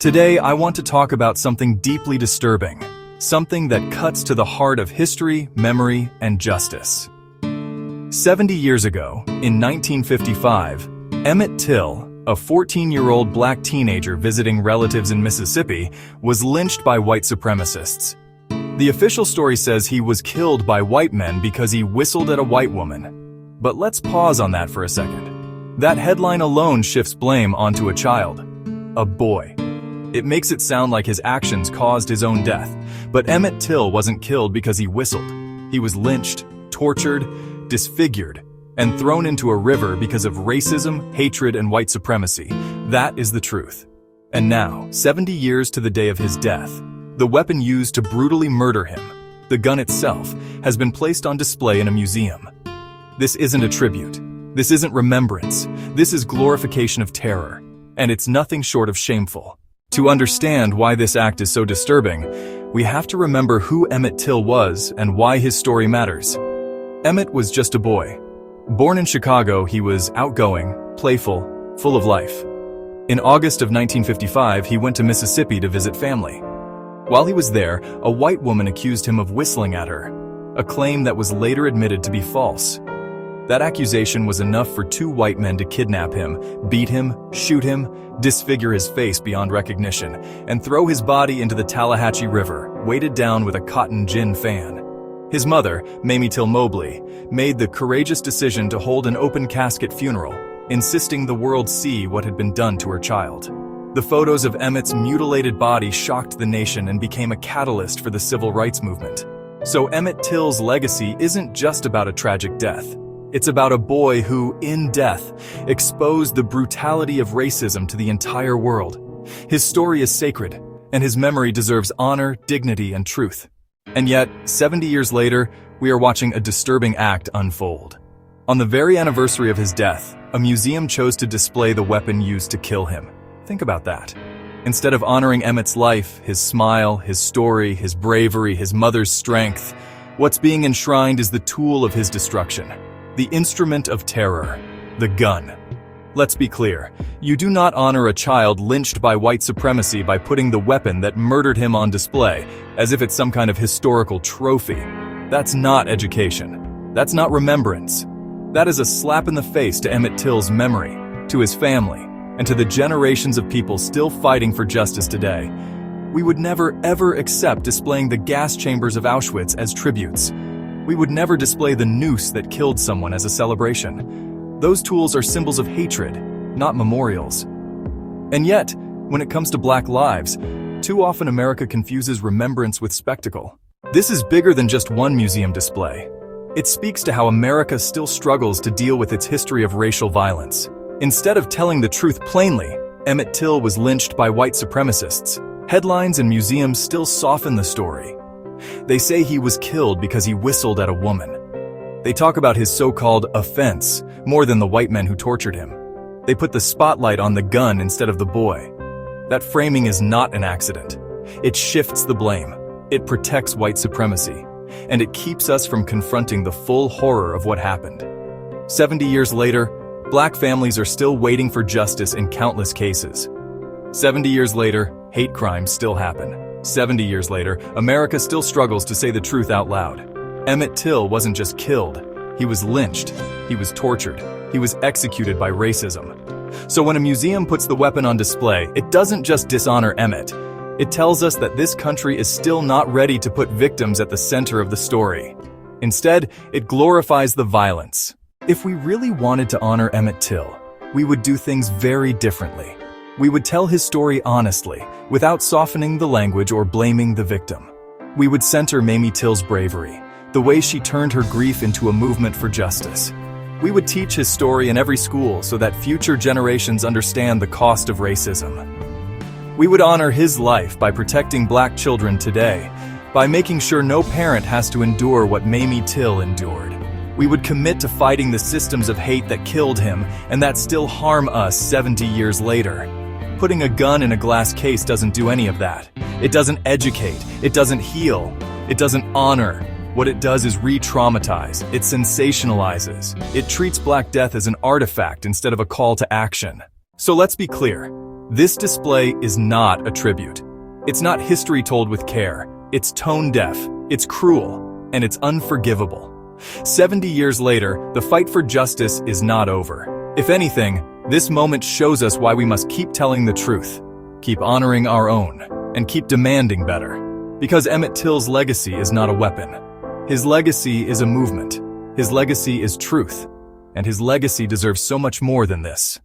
Today, I want to talk about something deeply disturbing, something that cuts to the heart of history, memory, and justice. 70 years ago, in 1955, Emmett Till, a 14-year-old black teenager visiting relatives in Mississippi, was lynched by white supremacists. The official story says he was killed by white men because he whistled at a white woman. But let's pause on that for a second. That headline alone shifts blame onto a child, a boy. It makes it sound like his actions caused his own death. But Emmett Till wasn't killed because he whistled. He was lynched, tortured, disfigured, and thrown into a river because of racism, hatred, and white supremacy. That is the truth. And now, 70 years to the day of his death, the weapon used to brutally murder him, the gun itself, has been placed on display in a museum. This isn't a tribute. This isn't remembrance. This is glorification of terror. And it's nothing short of shameful. To understand why this act is so disturbing, we have to remember who Emmett Till was and why his story matters. Emmett was just a boy. Born in Chicago, he was outgoing, playful, full of life. In August of 1955, he went to Mississippi to visit family. While he was there, a white woman accused him of whistling at her, a claim that was later admitted to be false. That accusation was enough for two white men to kidnap him, beat him, shoot him, disfigure his face beyond recognition, and throw his body into the Tallahatchie River, weighted down with a cotton gin fan. His mother, Emmett Till Mobley, made the courageous decision to hold an open casket funeral, insisting the world see what had been done to her child. The photos of Emmett's mutilated body shocked the nation and became a catalyst for the civil rights movement. So Emmett Till's legacy isn't just about a tragic death. It's about a boy who, in death, exposed the brutality of racism to the entire world. His story is sacred, and his memory deserves honor, dignity, and truth. And yet, 70 years later, we are watching a disturbing act unfold. On the very anniversary of his death, a museum chose to display the weapon used to kill him. Think about that. Instead of honoring Emmett's life, his smile, his story, his bravery, his mother's strength, what's being enshrined is the tool of his destruction. The instrument of terror, the gun. Let's be clear, you do not honor a child lynched by white supremacy by putting the weapon that murdered him on display, as if it's some kind of historical trophy. That's not education. That's not remembrance. That is a slap in the face to Emmett Till's memory, to his family, and to the generations of people still fighting for justice today. We would never ever accept displaying the gas chambers of Auschwitz as tributes. We would never display the noose that killed someone as a celebration. Those tools are symbols of hatred, not memorials. And yet, when it comes to Black lives, too often America confuses remembrance with spectacle. This is bigger than just one museum display. It speaks to how America still struggles to deal with its history of racial violence. Instead of telling the truth plainly, Emmett Till was lynched by white supremacists. Headlines and museums still soften the story. They say he was killed because he whistled at a woman. They talk about his so-called offense more than the white men who tortured him. They put the spotlight on the gun instead of the boy. That framing is not an accident. It shifts the blame. It protects white supremacy. And it keeps us from confronting the full horror of what happened. 70 years later, Black families are still waiting for justice in countless cases. 70 years later, hate crimes still happen. 70 years later, America still struggles to say the truth out loud. Emmett Till wasn't just killed. He was lynched. He was tortured. He was executed by racism. So when a museum puts the weapon on display, it doesn't just dishonor Emmett. It tells us that this country is still not ready to put victims at the center of the story. Instead, it glorifies the violence. If we really wanted to honor Emmett Till, we would do things very differently. We would tell his story honestly, without softening the language or blaming the victim. We would center Emmett Till's bravery, the way she turned her grief into a movement for justice. We would teach his story in every school so that future generations understand the cost of racism. We would honor his life by protecting Black children today, by making sure no parent has to endure what Emmett Till endured. We would commit to fighting the systems of hate that killed him and that still harm us 70 years later. Putting a gun in a glass case doesn't do any of that. It doesn't educate. It doesn't heal. It doesn't honor. What it does is re-traumatize. It sensationalizes. It treats Black death as an artifact instead of a call to action. So let's be clear. This display is not a tribute. It's not history told with care. It's tone-deaf, it's cruel, and it's unforgivable. 70 years later, the fight for justice is not over. If anything, this moment shows us why we must keep telling the truth, keep honoring our own, and keep demanding better. Because Emmett Till's legacy is not a weapon. His legacy is a movement. His legacy is truth. And his legacy deserves so much more than this.